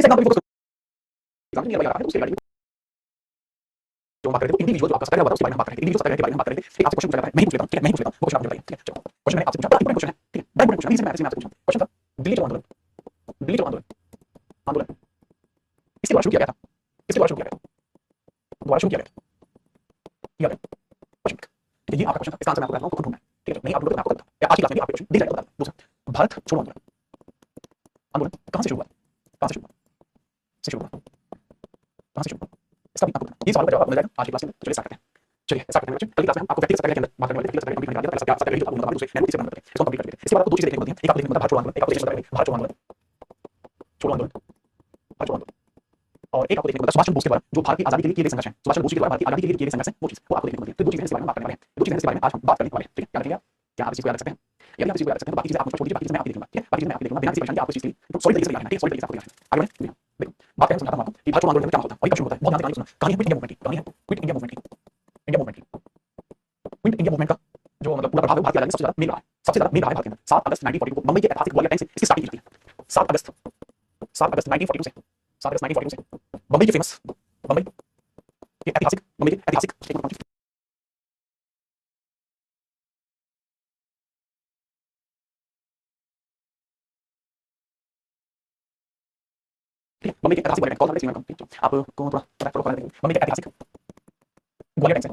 इस एग्जांपल पे focus example near by आ रहा है तो उसके रिगार्डिंग जो बात कर रहे थे इंडिविजुअल जो आपका सगा हुआ था उसके बारे में बात कर रहे थे इंडिविजुअल सगा के बारे में बात कर रहे थे ठीक आपसे क्वेश्चन पूछा जाता है मैं ही पूछ लेता हूं ठीक है मैं ही पूछ लेता हूं वो क्वेश्चन आप मुझे बताइए ठीक है चलो क्वेश्चन मैंने आपसे पूछा बड़ा इंपॉर्टेंट क्वेश्चन है ठीक है बड़ा इंपॉर्टेंट क्वेश्चन है इसमें मैं आपसे पूछा क्वेश्चन था दिल्ली चलो आंदोलन दिल्ली चलो आंदोलन आंदोलन इसके द्वारा शुरू किया गया था इसके द्वारा शुरू किया गया था द्वारा शुरू किया गया था ठीक है क्वेश्चन ठीक है ये आपका क्वेश्चन था इसका आंसर मैं आपको बताता हूं खुद ढूंढना है ठीक है नहीं आप ढूंढो मैं आपको बताता हूं आज की क्लास में आपको क्वेश्चन दिख जाएगा बता दूसरा भारत छोड़ो आंदोलन आंदोलन कहां से शुरू हुआ कहां से शुरू हुआ से शुरू हुआ कहां से शुरू हुआ इसका भी आपको बताना ये सवाल का जवाब मिल जाएगा आज की क्लास में चलिए स्टार्ट करते हैं चलिए स्टार्ट करते हैं कल की क्लास में हम आपको व्यक्तिगत सत्याग्रह के अंदर बात करने वाले व्यक्तिगत सत्याग्रह कंप्लीट करने वाले पहला सत्याग्रह जो आपको दूसरे मैं इसे बना देते हैं इसको कंप्लीट कर देते हैं इसके बाद आपको दो चीजें देखने को मिलती हैं एक आपको देखने को मिलता है भारत छोड़ो आंदोलन एक आपको देखने को मिलता है भारत छोड़ो आंदोलन छोड़ो आंदोलन भारत छोड़ो आंदोलन और एक आपको देखने को मिलता है सुभाष चंद्र बोस के द्वारा जो भारत की आजादी के लिए किए गए संघर्ष हैं सुभाष चंद्र बोस के द्वारा भारत की आजादी के लिए किए गए संघर्ष हैं वो चीज वो आपको देखने को मिलती है तो दो चीजें इसके बारे में बात करने वाले हैं दो चीजें इसके बारे में आज हम बात करने वाले हैं ठीक है याद रखिएगा क्या आप इस चीज को याद रख सकते हैं यदि आप इस चीज को याद रख सकते हैं बाकी चीजें आप मुझ पर छोड़ दीजिए बाकी चीजें मैं आपको देखूंगा ठीक है बाकी चीजें मैं आपको देखूंगा बिना किसी परेशानी के आपको इस चीज के लिए सॉलिड तरीके से याद रखना है ठीक है सॉलिड तरीके से आपको याद रखना है आगे बढ़ें देखो बात करें समझाता हूं आपको कि भारत छोड़ो आंदोलन में क्या होता है वही क्वेश्चन होता है बहुत ध्यान से कहानी सुनना कहानी है क्विट इंडिया मूवमेंट की कहानी है क्विट इंडिया मूवमेंट की इंडिया मूवमेंट की क्विट इंडिया मूवमेंट का जो मतलब पूरा प्रभाव है भारत की आजादी सबसे ज्यादा मिल रहा है सबसे ज्यादा मिल रहा है भारत के अंदर 7 अगस्त 1942 को मुंबई के ऐतिहासिक ग्वालियर टैंक से इसकी स्टार्टिंग की है 7 अगस्त 1942 से 7 अगस्त 1942 से मुंबई के फेमस मुंबई के ऐतिहासिक मुंबई के ऐतिहासिक ग्वालियर टैंक कौन सा है आपको थोड़ा फॉलो करना है मुंबई के ऐतिहासिक ग्वालियर टैंक से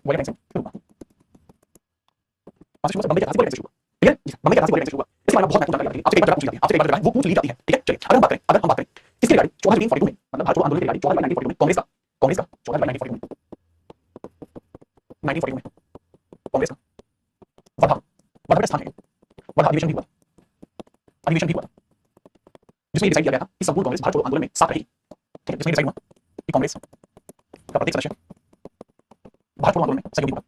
ग्वालियर टैंक से मुंबई के ऐतिहासिक ग्वालियर टैंक से शुरू ठीक है मुंबई के ऐतिहासिक ग्वालियर टैंक से शुरू इसके बारे में बहुत महत्वपूर्ण जानकारी आपसे एक बार पूछ ली जाती है आपसे एक बार वो पूछ ली जाती है ठीक है चलिए अगर हम बात करें किसके रिगार्डिंग 14 में मतलब भारत छोड़ो आंदोलन के रिगार्डिंग 14 1942 में कांग्रेस का 14 1942 में 1942 में कांग्रेस का वर्धा वर्धा का स्थान है वर्धा अधिवेशन भी हुआ अधिवेशन भी हुआ जिसमें डिसाइड किया गया था कि संपूर्ण कांग्रेस भारत छोड़ो आंदोलन में साथ रहेगी ठीक है जिसमें डिसाइड हुआ कि कांग्रेस का प्रत्येक सदस्य भारत छोड़ो आंदोलन में सहयोगी होगा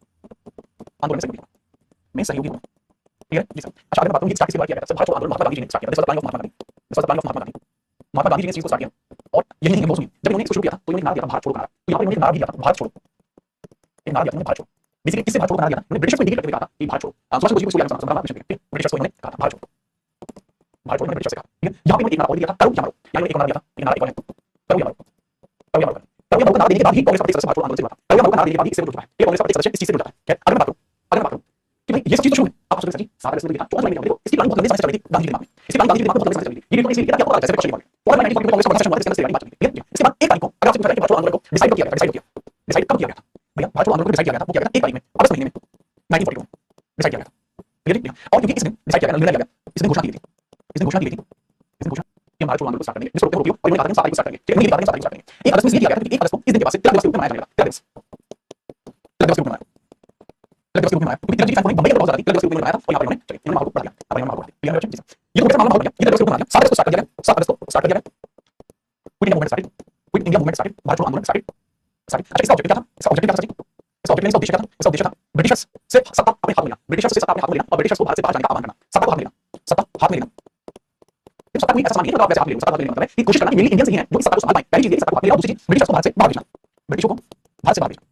आंदोलन में सहयोगी होगा में सहयोगी होगा ठीक है जी सर अच्छा अगर बात करूं ये स्टार्ट किसके द्वारा किया गया था भारत छोड़ो आंदोलन महात्मा गांधी जी ने स्टार्ट किया था प्लानिंग ऑफ महात्मा गांधी महात्मा गांधी महात्मा गांधी जी ने इस चीज को स्टार्ट किया और यही नहीं है बहुत सुनिए जब इन्होंने इसको शुरू किया था तो इन्होंने नारा दिया था भारत छोड़ो नारा तो यहाँ पर इन्होंने नारा दिया था भारत छोड़ो एक नारा दिया था भारत छोड़ो बेसिकली किससे भारत छोड़ो नारा दिया था उन्होंने ब्रिटिश को इंडिकेट करके कहा था कि भारत छोड़ो सुभाष चंद्र बोस जी को इसको याद रखना ब्रिटिश को इन्होंने कहा था भारत छोड़ो भारत छोड़ो ब्रिटिश से कहा ठीक है यहाँ पे एक नारा और दिया था करो या मरो यहाँ एक नारा दिया था एक नारा एक और है करो या मरो करो या मरो करो या मरो का नारा देने के बाद ही कांग्रेस का प्रत्येक सदस्य भारत छोड़ो आंदोलन से जुड़ा था करो या मरो का नारा देने के बाद ही इससे जुड़ चुका है ये कांग्रेस का प्रत्येक सदस्य इस चीज से जुड़ जाता है अगर मैं बात करूं कि भाई ये सब चीज तो शुरू है आप सोच सच्ची सारा इसमें दिखा 14 महीने देखो इसकी प्लानिंग बहुत लंबे समय से चल रही थी गांधी जी के दिमाग में इसकी प्लानिंग गांधी जी के दिमाग में बहुत लंबे समय से चल रही थी ये डिटेल इसलिए क्या होगा जैसे क्वेश्चन दिमाग में 14 महीने कांग्रेस का शासन हुआ इसके बारे में बात चली ठीक है इसके बाद एक तारीख को अगर आपसे पूछा जाए कि भारत छोड़ो आंदोलन को डिसाइड कब किया गया डिसाइड कब किया गया भैया भारत छोड़ो आंदोलन को डिसाइड किया गया था वो किया गया था एक तारीख में अगस्त महीने में 1942 डिसाइड किया गया था ठीक है और क्योंकि इसने डिसाइड किया गया निर्णय लिया गया इसने घोषणा की थी इसने घोषणा की थी इसने घोषणा कि हम भारत छोड़ो आंदोलन को स्टार्ट करेंगे जिसको रोकते हो और इन्होंने कहा था 7 तारीख को स्टार्ट करेंगे ठीक है नहीं 7 तारीख को स्टार्ट करेंगे 1 अगस्त में ये किया गया था कि 1 अगस्त को इस दिन के बाद से 13 दिवस के ऊपर मनाया जाएगा 13 दिवस के ऊपर मनाया दिवस के ऊपर मनाया क्योंकि तिलक जी बंबई के बहुत ज्यादा 13 दिवस के ऊपर मनाया था और यहाँ पर इन्होंने चलिए इन्होंने माहौल बढ़ा दिया अब इन्होंने माहौल बढ़ा दिया ठीक है ये तो कैसे माहौल बढ़ गया ये 13 दिवस के ऊपर मनाया 7 अगस्त को स्टार्ट कर दिया गया 7 अगस्त को स्टार्ट कर दिया गया quit India movement started Bharat छोड़ो आंदोलन स्टार्टेड अच्छा इसका ऑब्जेक्टिव क्या था इसका ऑब्जेक्टिव क्या था इसका उद्देश्य क्या था इसका उद्देश्य था ब्रिटिशर्स से सत्ता अपने हाथ में लेना ब्रिटिशर्स से सत्ता अपने हाथ में लेना और ब्रिटिशर्स को भारत से बाहर जाने का आह्वान करना सत्ता को हाथ में लेना सत्ता हाथ में लेना सत्ता कोई ऐसा मानिए तो आप वैसे हाथ में लेना सत्ता हाथ में लेना मतलब है कि कोशिश करना कि मेनली इंडियंस ही हैं जो इस सत्ता को संभाल पाए पहली चीज ये सत्ता को हाथ में लेना दूसरी चीज ब्रिटिशर्स को भारत से बाहर भेजना ब्रिटिशों को भारत से बाहर भेजना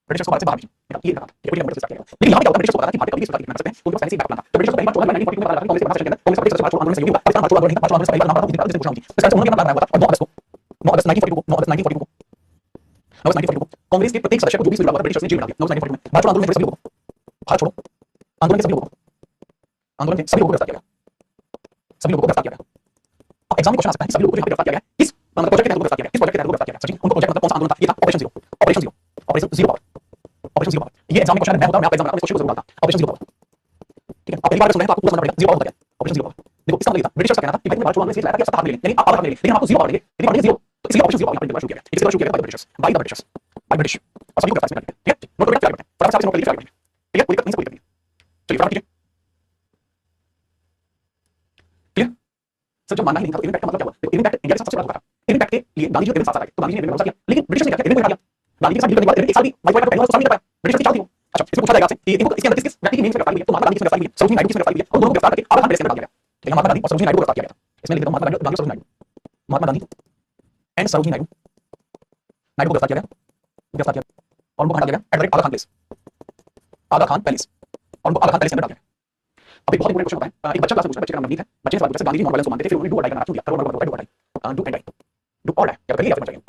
ब्रिटिशर्स को भारत से बाहर भेजना ये कहा था ये मूवमेंट से स्टार्ट किया गया लेकिन यहाँ पे क्या होता है ब्रिटिशर्स को पता था कि भारत कभी भी सरकार नहीं बना सकते उनके पास पहले से बैकअप प्लान था तो ब्रिटिशर्स को पहली बार 14 1942 में पता लगा कांग्रेस के सेशन के अंदर कांग्रेस का भारत छोड़ो आंदोलन सहयोगी पाकिस्तान भारत छोड़ो आंदोलन भारत छोड़ो आंदोलन से पहली बार नाम था जिस घोषणा हुई इस तरह से उन्होंने अपना प्लान बनाया था और 9 अगस्त 1942 को 9 अगस्त 1942 को 9 अगस्त 1942 को कांग्रेस के प्रत्येक सदस्य को जो भी जुड़ा हुआ था ब्रिटिशर्स ने जेल में डाल दिया 9 अगस्त 1942 में भारत छोड़ो आंदोलन के सभी लोगों को भारत छोड़ो आंदोलन के सभी लोगों को आंदोलन के सभी लोगों को गिरफ्तार किया गया सभी लोगों को गिरफ्तार किया गया अब एग्जाम में क्वेश्चन आ सकता है कि सभी लोगों को गिरफ्तार किया गया किस मतलब प्रोजेक्ट के तहत गिरफ्तार किया गया किस प्रोजेक्ट के तहत गिरफ्तार किया गया सचिन उनको प्रोजेक्ट मतलब कौन सा आंदोलन था ये था operation zero operation zero operation zero power operation zero power ये एग्जाम में क्वेश्चन मैं होता मैं आपका एग्जाम में इस क्वेश्चन को जरूर डालता ऑपरेशन जीरो पावर ठीक है आप पहली बार सुन रहे हैं तो आपको पूरा समझना पड़ेगा जीरो पावर होता है ऑपरेशन जीरो पावर देखो इसका मतलब ये था ब्रिटिशर्स का कहना था कि भाई भारत छोड़ो आंदोलन से लाया था कि आप सत्ता हाथ में ले लें यानी आप हाथ में ले लें लेकिन आपको जीरो पावर लेंगे लेकिन पावर जीरो तो इसलिए ऑपरेशन जीरो पावर यहाँ पर शुरू किया गया इसके बाद शुरू किया गया by the Britishers by British और सभी को गिरफ्तार किया ठीक है नोट करके फटाफट से नोट कर लीजिए ठीक है कोई दिक्कत नहीं कोई दिक्कत नहीं चलिए फटाफट कीजिए क्लियर सर जब मानना ही नहीं था तो इम्पैक्ट का मतलब क्या हुआ देखो इम्पैक्ट इंडिया के साथ सबसे बड़ा हुआ था इम्पैक्ट के लिए गांधी जी के साथ साथ आए तो गांधी जी ने भरोसा किया लेकिन ब्रिटिश ने क्या किया इन्होंने गांधी के साथ डील करने के बाद एक साल भी वाइफाई का पहले तो साल नहीं कर पाया ब्रिटिश की चाल थी अच्छा इसमें पूछा जाएगा आपसे कि इनको इसके अंदर किस व्यक्ति की नेम से गिरफ्तार किया तो महात्मा गांधी की गिरफ्तार किया सरोजिनी नायडू की गिरफ्तार किया और दोनों को गिरफ्तार करके आधा घंटे से अंदर डाल दिया गया ठीक है महात्मा गांधी और सरोजिनी नायडू को गिरफ्तार किया गया इसमें लिख देता हूं महात्मा गांधी सरोजिनी नायडू महात्मा गांधी एंड सरोजिनी नायडू नायडू को गिरफ्तार किया गया और उनको कहां डाल दिया गया at the rate Aga Khan place Aga Khan palace और उनको आगा खान पैलेस के अंदर डाल दिया अब एक बहुत इंपॉर्टेंट क्वेश्चन होता है, एक बच्चा क्लास में पूछता है, बच्चे का नाम नवनीत है, बच्चे ने सवाल पूछा गांधी जी नॉन वायलेंस को मानते थे, फिर उन्होंने डू और डाई का नारा क्यों दिया, डू और die, do and die, do और डाई, क्या करिए या फिर बचाइए।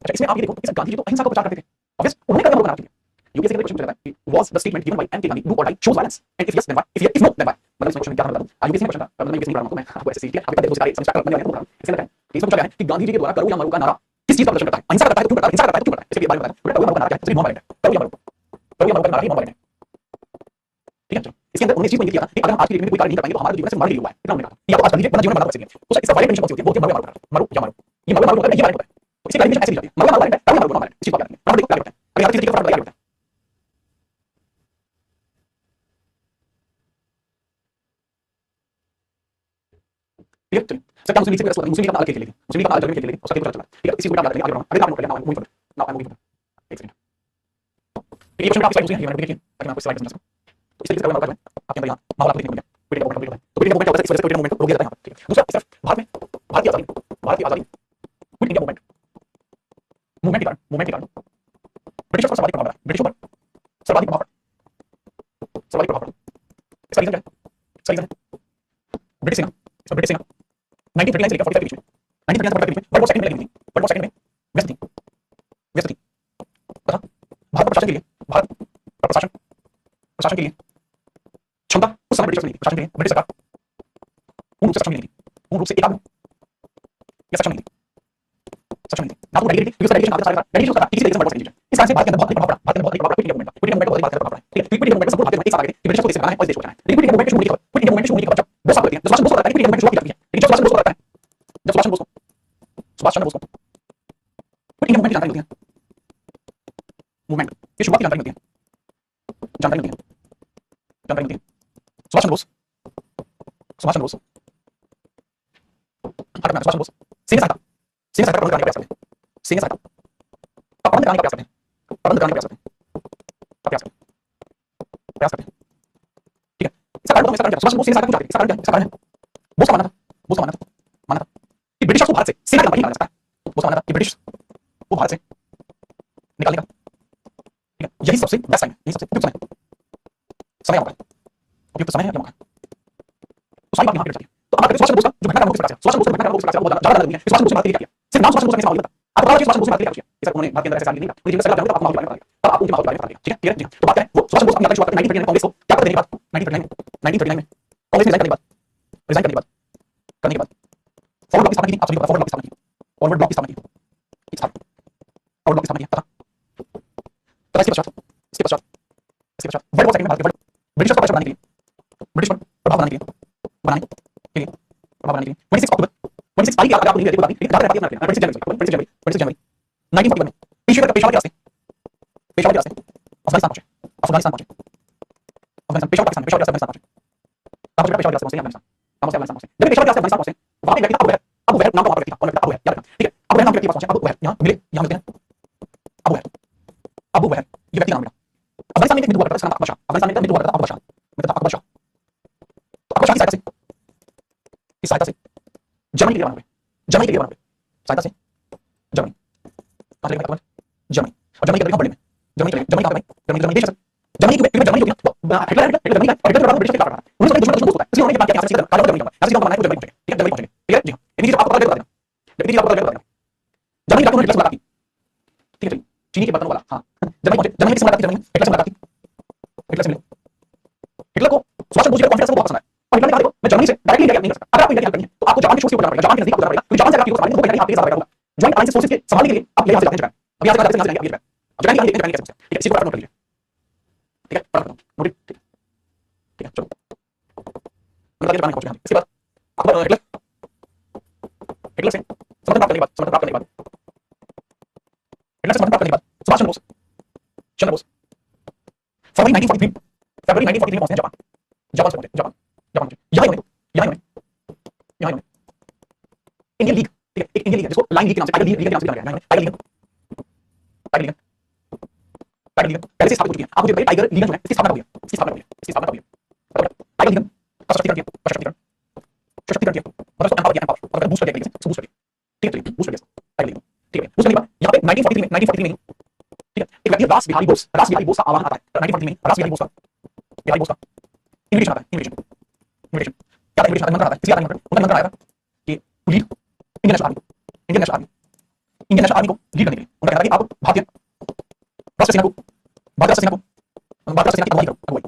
अच्छा इसमें आप ये देखो कि गांधी जी तो अहिंसा का प्रचार करते थे, ऑब्वियस उन्होंने कहा नारा क्यों दिया। यूपीएससी का क्वेश्चन पूछा जाता है, was the statement given by N K Gandhi do और die choose violence and if yes then why, if no then why. मतलब इसमें क्वेश्चन क्या था, यूपीएससी का क्वेश्चन था, मतलब मैं यूपीएससी पढ़ा रहा हूं, मैं आपको ऐसे सीख आपके देखो सारे समझ कर बने हुए हैं, इससे लगता है कि इसमें पूछा गया है कि गांधी जी के द्वारा करो या मरो का नारा किस चीज का प्रदर्शन करता है, अहिंसा करता है तो क्यों करता है, हिंसा करता है तो क्यों करता है, इसके बारे में बताया। करो या मरो का नारा क्या है, सिर्फ नॉन वायलेंट है, करो या मरो, करो या मरो का नारा ही नॉन वायलेंट है, ठीक है। इसके अंदर उन्होंने चीज को इंगित किया था कि अगर हम आज की डेट में कोई कार्य नहीं कर पाएंगे तो हमारा जीवन से मर ही हुआ है, इतना उन्होंने कहा। या तो आज कर लीजिए वरना जीवन में बर्बाद कर सकते हैं, तो इसका वायलेंट कंडीशन कौन सी होती है, वो होती है मरो या मरो, मरो या मरो, ये मरो या मरो ये वायलेंट होता है, तो इसकी कंडीशन ऐसी दी जाती है, मरो या मरो वायलेंट है, करो या मरो नॉन वायलेंट, इस चीज को याद रखना। अब देखो क्या होता है, अगर आप चीज देखिए तो क्या होता है, ठीक है। चलिए सर क्या मुस्लिम लीग से मेरा मुस्लिम लीग का अलग खेल लेंगे, मुस्लिम लीग का अलग खेल लेंगे, उसका खेल चला, ठीक है। इसी को याद रखिए, आगे बढ़ो, अगर आप नोट कर लेना, moving forward, now I am moving forward, एक सेकंड। ये क्वेश्चन काफी स्लाइड है, ये मैंने देखिए ताकि मैं आपको स्लाइड समझा सकूं। तो इस तरीके से करो, मैं आपके अंदर यहां माहौल आपको देखने को मिलेगा, क्विटिंग का कंप्लीट होता है, तो क्विटिंग का मूवमेंट क्या होता है, इस वजह से क्विटिंग मूवमेंट को रोक दिया जाता है यहां पर, ठीक है। दूसरा सिर्फ भारत की आजादी, क्विट इंडिया मूवमेंट, मूवमेंट के कारण ब्रिटिशर्स पर सर्वाधिक प्रभाव पड़ा, ब्रिटिशों पर सर्वाधिक प्रभाव पड़ा, सर्वाधिक प्रभाव पड़ा। इसका रीजन क्या है, इसका रीजन है ब्रिटिश सेना, इसमें ब्रिटिश सेना 1939 से लेकर 45 के बीच में, 1939 से 45 के बीच में वर्ल्ड वॉर सेकंड में लगी हुई थी, वर्ल्ड वॉर सेकंड में व्यस्त थी, व्यस्त थी तथा भारत पर प्रशासन के लिए, भारत पर प्रशासन के लिए क्षमता उस समय ब्रिटिश नहीं थी, प्रशासन के लिए ब्रिटिश सरकार पूर्ण रूप से सक्षम नहीं थी, पूर्ण रूप से एकाग्र या सक्षम नहीं थी, सक्षम नहीं थी ना, तो डेलीगेट क्योंकि डेलीगेशन का डेलीगेशन होता है किसी तरीके से वर्ल्ड वॉर सेकंड। इस कारण से भारत के अंदर बहुत प्रभाव पड़ा, भारत के अंदर बहुत प्रभाव पड़ा quit India movement, quit India movement का बहुत प्रभाव पड़ा, ठीक है। क्विट इंडिया मूवमेंट में संपूर्ण भारतीय एक साथ आ गए कि ब्रिटिश को देश से बनाना है और इस देश को बचाना है। लेकिन क्विट इंडिया मूवमेंट शुरू होने के बाद, क्विट इंडिया मूवमेंट शुरू होने के बाद जब बोस साहब करते हैं, जब सुभाष चंद्र बोस करता है, क्विट इंडिया मूवमेंट शुरू की जाती है, लेकिन जब सुभाष चंद्र बोस करता है, जब सुभाष चंद्र बोस को क्विट इंडिया मूवमेंट की जानकारी होती है, मूवमेंट की शुरुआत की जानकारी होती है, जानकारी होती है, जानकारी होती है। सुभाष चंद्र बोस, सुभाष चंद्र बोस सुभाष चंद्र बोस सैन्य सहायता प्रबंध करने का प्रयास करते हैं, सैन्य सहायता प्रबंध करने का प्रयास करते हैं, प्रबंध करने का प्रयास करते हैं, प्रयास करते हैं, ठीक है। इसका कारण बताऊं, इसका कारण क्या, सुभाष चंद्र बोस सैन्य सहायता क्यों चाहते थे, इसका कारण क्या है, इसका कारण है बोस का मानना था, बोस का मानना था कि ब्रिटिश को भारत से सेना का नहीं निकाला जा सकता है, बोस का मानना था कि ब्रिटिश को भारत से निकालने का, ठीक है, यही सबसे बेस्ट टाइम है, यही सबसे उपयुक्त समय है, उपयुक्त समय है क्या मौका है, तो सारी बात यहाँ पे चलती है। तो अब बात करें सुभाष चंद्र बोस का जो घटना क्रम किस प्रकार से, सुभाष चंद्र बोस का घटना क्रम किस प्रकार से, बहुत ज्यादा लगी है, सुभाष चंद्र बोस ने भारत के लिए क्या किया, सिर्फ नाम सुभाष चंद्र बोस ने सवाल नहीं बता, आपको पता है सुभाष चंद्र बोस ने भारत के लिए क्या किया, सर उन्होंने भारत के अंदर ऐसे नहीं था, मुझे सर आप जानते हो, आपको माहौल बता दिया, तब आपको उनके माहौल के बारे में बता दिया, ठीक है, क्लियर है। तो बात करें वो सुभाष चंद्र बोस अपनी शुरुआत 1939 में कांग्रेस को क्या करने के बाद, 1939 में कांग्रेस में रिजाइन करने के बाद फॉरवर्ड ब्लॉक की स्थापना की थी, आप सभी को पता है फॉरवर्ड ब्लॉक की स्थापना की, फॉरवर्ड ब्लॉक की स्थापना की, फॉरवर्ड ब्लॉक की स्थापना की, तथा इसके पश्चात वर्ल्ड वॉर सेकंड में भारत के ब्रिटिश पर प्रेशर बनाने के लिए, ब्रिटिश पर प्रभाव बनाने के लिए, प्रभाव बनाने के लिए 26 अक्टूबर 26 तारीख याद आपको नहीं रहती, ठीक है, याद रखिए, 26 जनवरी 1941 में पेशेवर के रास्ते अफगानिस्तान पहुंचे, अफगानिस्तान पेशेवर पाकिस्तान, पेशेवर के रास्ते अफगानिस्तान पहुंचे, पेशेवर के रास्ते पहुंचे अफगानिस्तान पहुंचे, जब पेशेवर के रास्ते अफगानिस्तान पहुंचे, वहां पे व्यक्ति था अबू वहर नाम का व्यक्ति था, कौन व्यक्ति था, अबू वहर, याद रखना, ठीक है। अबू वहर नाम के व्यक्ति के पास पहुंचे, अबू वहर यहां मिले, यहां मिलते हैं अबू वहर ये व्यक्ति नाम मिला। अफगानिस्तान में एक मित्र हुआ करता था, इसका नाम अकबर शाह, अफगानिस्तान में एक मित्र हुआ करता था अकबर शाह, मित्र था अकबर शाह। तो अकबर शाह की सहायता से जर्मनी के लिए बना हुए, जर्मनी के लिए बना हुए, सहायता से जर्मनी कहां चले गए, जर्मनी, और जर्मनी के बड़े में जर्मनी चले, जर्मनी कहां गए, जर्मनी देश है, जर्मनी की जर्मनी होती है, हिटलर है, जर्मनी का और हिटलर के ब्रिटिश के खिलाफ रहा, उन्होंने सोचा दुश्मन होता है, इसलिए उन्होंने ये बात किया, यहाँ से काला जर्मनी ऐसे जर्मनी बनाना है, जर्मनी पहुंचेंगे, ठीक है, जर्मनी पहुंचेंगे, ठीक है जी हां। इतनी चीज आपको पता लगा देना, इतनी चीज आपको पता लगा देना, जर्मनी जाकर उन्होंने हिटलर से मुलाकात की, ठीक है, चीनी के बर्तनों वाला, हाँ जर्मनी पहुंचे, जर्मनी की मुलाकात की, जर्मनी हिटलर से मुलाकात की, हिटलर से मिले, हिटलर को सुभाष चंद्र बोस के कॉन्फिडेंस को बहुत पसंद आया, और हिटलर ने कहा देखो मैं जर्मनी से डायरेक्टली इंडिया नहीं कर सकता, अगर आपको इंडिया की हेल्प करनी है तो आपको जापान की सोर्स के ऊपर जाना पड़ेगा, जापान के नजदीक जाना पड़ेगा, क्योंकि जापान से अगर आपकी संभालनी होगा, आपके ज्यादा होगा, ज्वाइंट अलायंस फोर्सेस के संभालने के लिए आप यहां से जाते हैं, अब यहां से जाते हैं, जापान अब जापान की कैसे सकते हैं, ठीक है, इसी को आप नोट कर लीजिए, ठीक है, पढ़ लो नोट, ठीक है, चलो मतलब जापान पहुंच गए, इसके बाद आपको हिटलर से समर्थन प्राप्त करने के बाद, हिटलर से समर्थन प्राप्त करने के बाद सुभाष चंद्र बोस फरवरी 1943 में पहुंचे जापान, जापान से पहुंचे, जापान यहाँ इंडियन लीग, ठीक है, एक इंडियन लीग जिसको लाइन लीग के नाम से, टाइगर लीग के नाम से जाना गया है, टाइगर लीग पहले से स्थापित हो चुकी है, आपको देखिए टाइगर लीग जो है इसकी स्थापना हुई है, टाइगर लीग का सशक्तिकरण किया, मतलब उसको एम्पावर किया, मतलब बूस्ट कर दिया, बूस्ट कर दिया, ठीक है, बूस्ट कर दिया टाइगर लीग, ठीक है, बूस्ट करने के बाद यहाँ पे 1943 में ठीक है, एक व्यक्ति रास बिहारी बोस का आह्वान आता है, 1943 में रास बिहारी बोस का इन्विटेशन आता है, invitation to lead Indian National Army, Indian National Army, Indian National Army को लीड करने के लिए उनका कहना था कि आप भारतीय राष्ट्रीय सेना को, भारतीय राष्ट्रीय सेना को, भारतीय राष्ट्रीय सेना की अगुवाई करो, अगुवाई।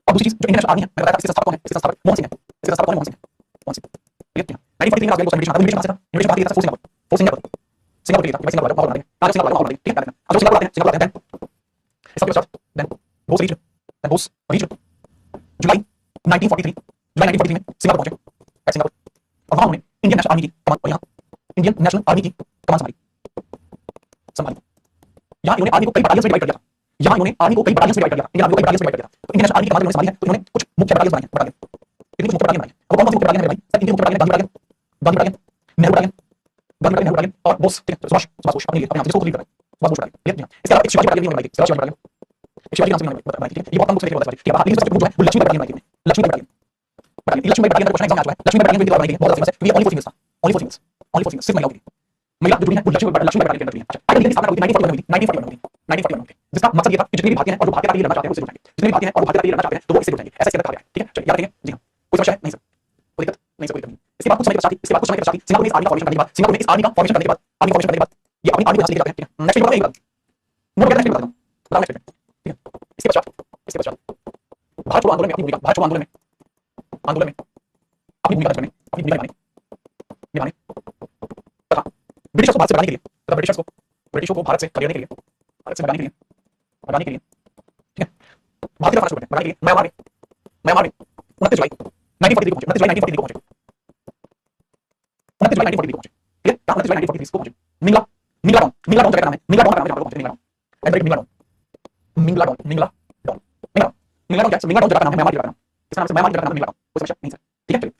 अब दूसरी चीज जो इंडियन नेशनल आर्मी है, मैंने बताया इसके संस्थापक कौन है, इसके संस्थापक मोहन सिंह है, इसके संस्थापक कौन है, मोहन सिंह है, मोहन सिंह। ठीक है 1943 में राजगैर को इन्विटेशन आता है, इन्विटेशन कहां से था, इन्विटेशन भारत के तरफ से सिंगापुर, सिंगापुर के लिए था, सिंगापुर का माहौल बना देंगे, आज सिंगापुर का माहौल बना देंगे, ठीक है। अब सिंगापुर आते हैं, सिंगापुर आते हैं, इसका क्या then Bose reach, then Bose reach July 1943, जुलाई 1943 में सिंगापुर पहुंचे, एट सिंगापुर, और वहां उन्होंने इंडियन नेशनल आर्मी की कमान, और यहाँ इंडियन नेशनल आर्मी की कमान संभाली। यहाँ इन्होंने आर्मी को कई बटालियंस में डिवाइड कर दिया था, यहाँ इन्होंने आर्मी को कई बटालियंस में डिवाइड कर दिया, इंडियन आर्मी को कई बटालियंस में डिवाइड कर दिया। तो इंडियन नेशनल आर्मी की कमान उन्होंने संभाली है, तो इन्होंने कुछ मुख्य बटालियंस बनाए, बटालियन कितनी मुख्य बटालियन बनाई, अब कौन कौन सी मुख्य बटालियन है भाई, इंडियन मुख्य battalion, Gandhi battalion, Nehru battalion, Gandhi battalion, Nehru battalion और बोस, ठीक है, सुभाष बोस अपने लिए अपने आप जिसको लीड कर रहा है, सुभाष बोस बटालियन। ठीक है, इसके अलावा एक शिवाजी बटालियन भी बनाई गई, शिवाजी बटालियन, शिवाजी नाम से बनाई गई, ये बहुत कम लोग देखते हैं, ठीक है। हालांकि सबसे प्रमुख जो है वो लक्ष्मी बटालियन बनाई गई, लक्ष्मी बटालियन, लक्ष्मी बटालियन का क्वेश्चन एग्जाम में आ चुका है, लक्ष्मी बटालियन की बनाई गई, बहुत फेमस है, ये ओनली फॉर फीमेल्स था, only for females, only for females, सिर्फ महिलाओं के लिए, महिला जो जुड़ी है वो लक्ष्मी बटालियन के अंदर है। अच्छा, टाइगर की स्थापना हुई थी 1941 में हुई थी, 1941 में हुई थी, 1941 में हुई थी, जिसका मकसद ये था कि जितने भी भारतीय हैं और जो भारतीय का लड़ना चाहते हैं वो इससे जुड़ जाएंगे, जितने भी भारतीय हैं और भारतीय का लड़ना चाहते हैं तो वो इससे जुड़ जाएंगे, ऐसा इसके अंदर कहा गया है। ठीक है, चलिए याद रखेंगे जी हाँ, कोई समस्या है नहीं सर, कोई दिक्कत नहीं सर, कोई दिक्कत नहीं। इसके बाद कुछ समय के पश्चात, इसके बाद कुछ समय के पश्चात सिंगापुर में इस आर्मी का फॉर्मेशन करने के बाद, सिंगापुर में इस आर्मी का फॉर्मेशन करने के बाद, आर्मी फॉर्मेशन करने के बाद ये अपनी आर्मी को लेकर जाते हैं। ठीक है, नेक्स्ट वीडियो में नोट करना, नेक्स्ट वीडियो बताऊं, नेक्स्ट वीडियो। ठीक है, इसके पश्चात भारत छोड़ो आंदोलन में अपनी भूमिका, भारत छोड़ो आंदोलन में अपनी भूमिका करने, अपनी भूमिका निभाने तथा ब्रिटिशर्स को भारत से भगाने के लिए, तथा ब्रिटिशों को भारत से खदेड़ने के लिए, भारत से भगाने के लिए, ठीक है, भारत की तरफ से भगाने के लिए म्यांमार में 29 जुलाई 1943 को पहुंचे, 29 जुलाई 1943 को पहुंचे, 29 जुलाई 1943 को पहुंचे। ठीक है, 29 जुलाई 1943 को पहुंचे। मिंगला डाउन जगह का नाम है, मिंगला डाउन का नाम है, पहुंचे मिंगला डाउन, मिंगला डाउन क्या है, मिंगला डाउन जगह का नाम है, म्यांमार की जगह का नाम, इसका नाम से म्यांमार की जगह का नाम मिंगला डाउन, कोई समस्या नहीं सर। ठीक है, चलिए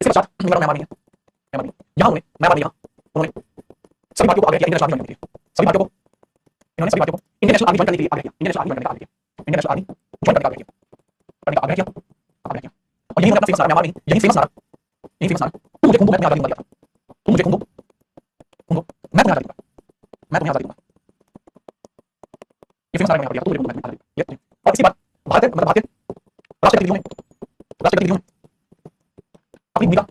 इसके पश्चात मिंगला डाउन म्यांमार नहीं है, यहाँ उन्होंने सभी भारतीयों को आगे किया, इंडियन नेशनल आर्मी ज्वाइन करने के लिए, सभी भारतीयों को इंडियन नेशनल आर्मी ज्वाइन करने के लिए आगे किया, इंडियन नेशनल आर्मी ज्वाइन करने के लिए, इंडियन नेशनल आर्मी ज्वाइन करने के लिए आगे किया, और यही उन्होंने अपना फेमस नारा, म्यांमार में यही फेमस नारा, तू मुझे कुंभू मैं तुम्हें आजादी दूंगा, तू मुझे कुंभू मैं तुम्हें आजादी दूंगा, मैं तुम्हें आजादी दूंगा, ये फेमस नारा मैंने दिया, तू मुझे कुंभू मैं तुम्हें आजादी दूंगा। और इसके बाद भारतीय राष्ट्रीय गतिविधियों में अपनी भूमिका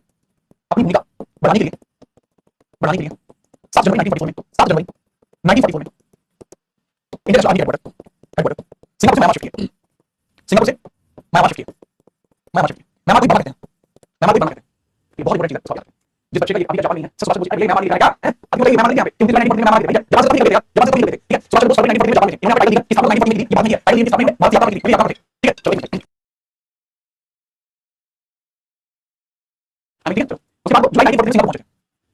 बढ़ाने के लिए 7 जनवरी 1944 में Indian National army headquarter Singapore से म्यांमार शिफ्ट किया, सिंगापुर से म्यांमार शिफ्ट किया, म्यांमार को कहते हैं, ये बहुत इंपॉर्टेंट चीज है, जिस बच्चे का ये अभी जापान नहीं है, सब सोचते हैं ये म्यांमार लिखा है क्या है, अभी बताइए म्यांमार क्या है, क्योंकि 1943 में म्यांमार लिखा है, जापान से कभी नहीं लिखा, जापान से कभी नहीं लिखा, ठीक है, सुभाष चंद्र बोस 1943 में जापान में, इन्होंने टाइटल दिया, इस बात 1943 की बात नहीं है, टाइटल दिया, इस बात में भारतीय आत्मा की, ठीक है, चलो ठीक है, उसके बाद जुलाई 1943 में सिंगापुर पहुंचे,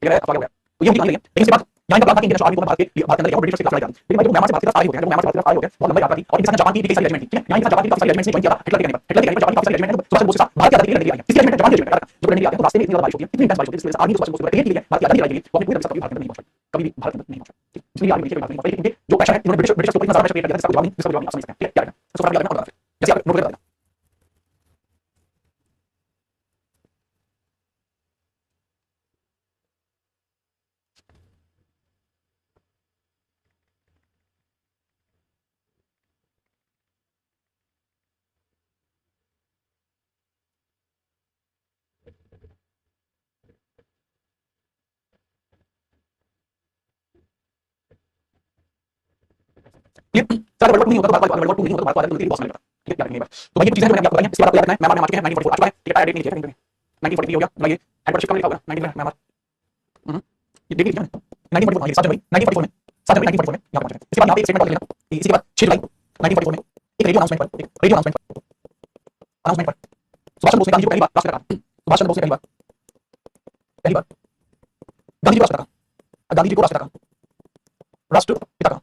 ठीक है, आगे हो गया, तो ये उनकी कहानी है। लेकिन इसके बाद यहाँ का प्लान था कि इंडियन नेशनल आर्मी को भारत के अंदर ब्रिटिश से खिलाफ लड़ाई, लेकिन भाई जो म्यांमार से भारत के तरफ आए हो गए हैं, जो म्यांमार से भारत के तरफ आए हो गए, बहुत लंबी यात्रा थी, और इनके साथ जापान की भी कई सारी रेजिमेंट थी, ठीक है, यहाँ इनके साथ जापान की काफी सारी रेजिमेंट्स ने ज्वाइन किया था हिटलर के कहने पर, जापान की काफी सारी रेजिमेंट ने सुभाष चंद्र बोस के साथ भारत की आजादी के लिए लड़ने के लिए, इसी रेजिमेंट जापान की रेजिमेंट जो लड़ने के लिए आते हैं, तो रास्ते में इतनी ज्यादा बारिश होती है, इतनी इंटेंस बारिश होती है, इसलिए आर्मी को सुभाष चंद्र बोस को टिकट के लिए भारत की आजादी के लिए वो अपनी पूरी तरह से कभी भारत नहीं पहुंच पाए, कभी भी भारत नहीं पहुंच पाए, इसलिए आर्मी के बात नहीं पड़ती, क्योंकि जो पैशन है इन्होंने ब्रिटिश के ऊपर इतना ज्यादा प्रेशर क्रिएट किया, जिसका जवाब नहीं आप समझ सकते हैं, ठीक है, क्या है उसको फटाफट याद रखना, जैसे आप नोट कर लेना। वर्ल्ड वॉर 2 नहीं होगा तो भारत वर्ल्ड वॉर 2 नहीं होगा तो भारत की बॉस नहीं लगता, ठीक है, क्या नहीं बात। तो भाई ये चीजें मैंने आपको बताई हैं, इसके बाद आपको याद रखना है म्यांमार में आ चुके हैं, 1944 आ चुका है, ठीक है, डेट नहीं लिखिएगा कहीं पे, 1943 हो गया, लगाइए हेडक्वार्टर शिप का लिखा होगा 19 म्यांमार, ये डेट लिखिए 1944 7 जनवरी 1944 में 7 जनवरी 1944 में यहाँ पहुंचे। इसके बाद यहाँ पे एक स्टेटमेंट और लिखना, इसके बाद 6 जुलाई 1944 में एक रेडियो अनाउंसमेंट पर सुभाष चंद्र बोस ने गांधी जी को पहली बार राष्ट्रपिता कहा, सुभाष चंद्र बोस ने पहली बार गांधी जी को राष्ट्रपिता कहा, गांधी जी को राष्ट्रपिता कहा, राष्ट्रपिता कहा,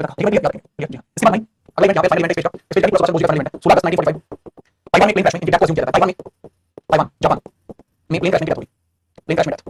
ठीक है, इसके बाद अगला इवेंट यहाँ पे फाइनल इवेंट स्टेज का, स्टेज का सुभाष चंद्र बोस का फाइनल इवेंट 16 अगस्त 1945 ताइवान में प्लेन क्रैश में इनकी डेथ को अज्यूम किया जाता है, ताइवान जापान में प्लेन क्रैश में डेथ हुई, प्लेन क्रैश में डेथ,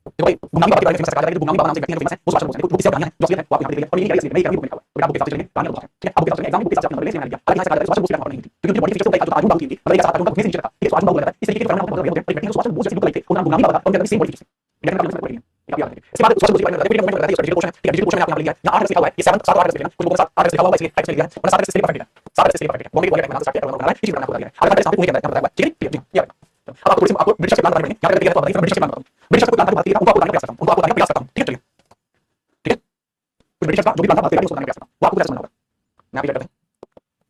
देखो भाई गुमनामी बाबा के बारे में फेमस सरकार है, गुमनामी बाबा नाम से व्यक्ति है, फेमस है, वो सुभाष चंद्र बोस है, वो किसी और कहानी है जो असली है वो आप यहाँ पे देख लीजिए, और ये नहीं है नहीं करके लिखा हुआ है, आप बुक के साथ चलेंगे कहानी बहुत है, ठीक है, आप बुक के साथ एग्जाम बुक के साथ नंबर ले लिया, हालांकि सरकार सुभाष चंद्र बोस की नहीं थी, क्योंकि बॉडी फीचर्स होता है, अर्जुन बाबू की थी, मतलब एक साथ अर्जुन बाबू से नीचे था, ठीक है, सुभाष बाबू रहता है, इस तरीके के फॉर्मेट होते हैं, एक व्यक्ति को सुभाष चंद्र बोस जैसे बुक लिखते, उनका गुमनामी बाबा और उनके अंदर सेम बॉडी फीचर्स इंडियन का पॉलिटिक्स आप याद रखें। इसके बाद सुभाष चंद्र बोस के बारे में बताते हैं, मूवमेंट बताते हैं, डिजिटल पोर्शन है, ठीक है, डिजिटल पोर्शन में आपने लिखा है, यहाँ 8 लिखा हुआ है, ये 7 7 8 लिखा है, कुछ लोगों के साथ 8 लिखा हुआ है, इसलिए 8 लिखा है, और 7 से परफेक्ट है, 7 से परफेक्ट है, वो भी बोलेगा यहाँ से स्टार्ट किया, उन्होंने बनाया, इसी बनाना होगा, अगर साथ साथ पूरे के अंदर क्या बताया, ठीक है, अब आपको थोड़ी सी आपको ब्रिटिश के प्लान बताने पड़ेंगे, क्या करके तो बताइए, ब्रिटिश के प्लान बताऊं, ब्रिटिश को प्लान की बात कीजिएगा, उनको आपको बताने का प्रयास करता हूं, उनको आपको बताने का प्रयास करता हूं, ठीक है चलिए, ठीक है, कुछ ब्रिटिश का जो भी प्लान था बात करेगा उसको बताने का प्रयास करता हूं, वो आपको कैसे समझना होगा, मैं आपको कहता हूं,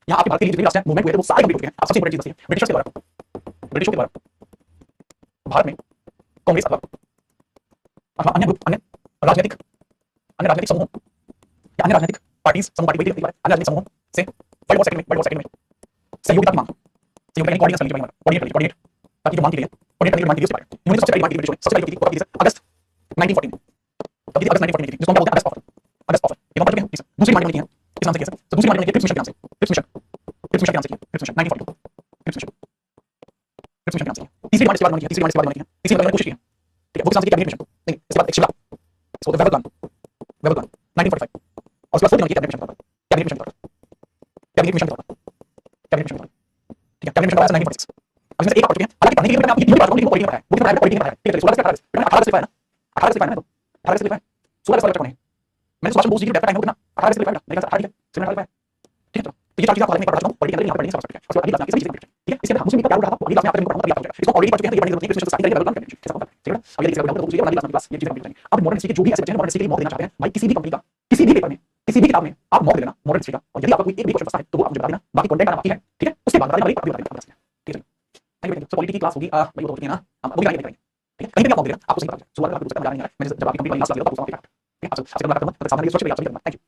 यहाँ आपके भारत के लिए जितने भी राष्ट्र मूवमेंट हुए थे वो सारे कंप्लीट हो चुके हैं। आप सबसे इंपॉर्टेंट चीज बताइए, ब्रिटिशों के द्वारा भारत में कांग्रेस अथवा अन्य राजनीतिक समूहों या अन्य राजनीतिक पार्टीज समूह पार्टी अन्य राजनीतिक समूहों से वर्ल्ड वॉर सेकंड में सहयोग की मांग, सहयोग यानी कोऑर्डिनेट करने की मांग, कोऑर्डिनेट ताकि जो मांग की गई है कोऑर्डिनेट करने की मांग की गई उसके बारे में उन्होंने सबसे पहली मांग की ब्रिटिशों ने सबसे पहली की थी अगस्त 1914 तब की अगस्त 1914 की थी जिसको हम बोलते हैं अगस्त ऑफर ये हम पढ़ चुके हैं। दूसरी मांग की है किस नाम से किया सर, तो दूसरी मांग की है क्रिप्स मिशन के नाम से, क्रिप्स मिशन के नाम से किया, क्रिप्स मिशन 1942 क्रिप्स मिशन के नाम से किया। तीसरी मांग इसके बाद मांग की है, तीसरी मांग इसके बाद मांग की है, तीसरी मांग कोशिश की है, ठीक है, वो किस नाम से कैबिनेट मिशन, नहीं इसके बाद एक शिमला, इसको वेबर प्लान 1945 और उसके बाद फोर्थ मांग की cabinet mission, cabinet mission, cabinet mission, cabinet mission, ठीक है, कैबिनेट मिशन का 1946। अब इसमें एक और चुके हैं, हालांकि पढ़ने के लिए मैं आपको ये बात करूंगी, पॉलिटिकल है वो कितना पॉलिटिकल है, ठीक है, 16 से 18 मैंने 18 से लिखा है ना, 18 से लिखा है ना, 18 से लिखा है 16 से पढ़ने मैंने सुभाष चंद्र बोस जी की डेथ का टाइम है कितना 18 से लिखा है मेरे ख्याल से 18 ठीक है 18 लिखा है, ठीक है, तो ये चार चीजें आपको पढ़ चुका हूं पॉलिटिकल यहाँ पे पढ़ने की सब ठीक है। उसके बाद अगली क्लास में सभी चीजें ठीक है, इसके बाद मुझे क्या हो रहा था अगली क्लास में आपको पढ़ाऊंगा, अगली क्लास इसको ऑलरेडी पढ़ चुके हैं, ये पढ़ने की जरूरत नहीं है, इसमें सारी तरीके से ठीक है, ठीक है। अब यदि किसी को तो अगली क्लास में ये चीजें कंप्लीट करेंगे। अब मॉडर्न हिस्ट्री के जो भी ऐसे बच्चे हैं मॉडर्न हिस्ट्री के लिए मॉक देना चाहते हैं भाई, किसी भी कंपनी का किसी भी पेपर में किसी भी किताब में आप मॉक दे देना मॉडर्न हिस्ट्री का, और यदि आपका कोई एक भी क्वेश्चन फंसा है तो वो आप मुझे बता देना, बाकी कंटेंट आना बाकी है, ठीक है, उसके बाद बता देना भाई, ठीक है, थैंक यू। सो पॉलिटी की क्लास होगी भाई वो तो होती है ना, हम वो भी करेंगे, ठीक है, कहीं पे भी आप मॉक दे देना आपको सही पता है, सुबह का आपको मजा नहीं आ रहा है, मैं जब आपकी कंप्लीट वाली क्लास लगा तो आपको ठीक है, आपसे मुलाकात करूंगा, सावधानी सुरक्षित रहिए, आप सभी करना, थैंक यू।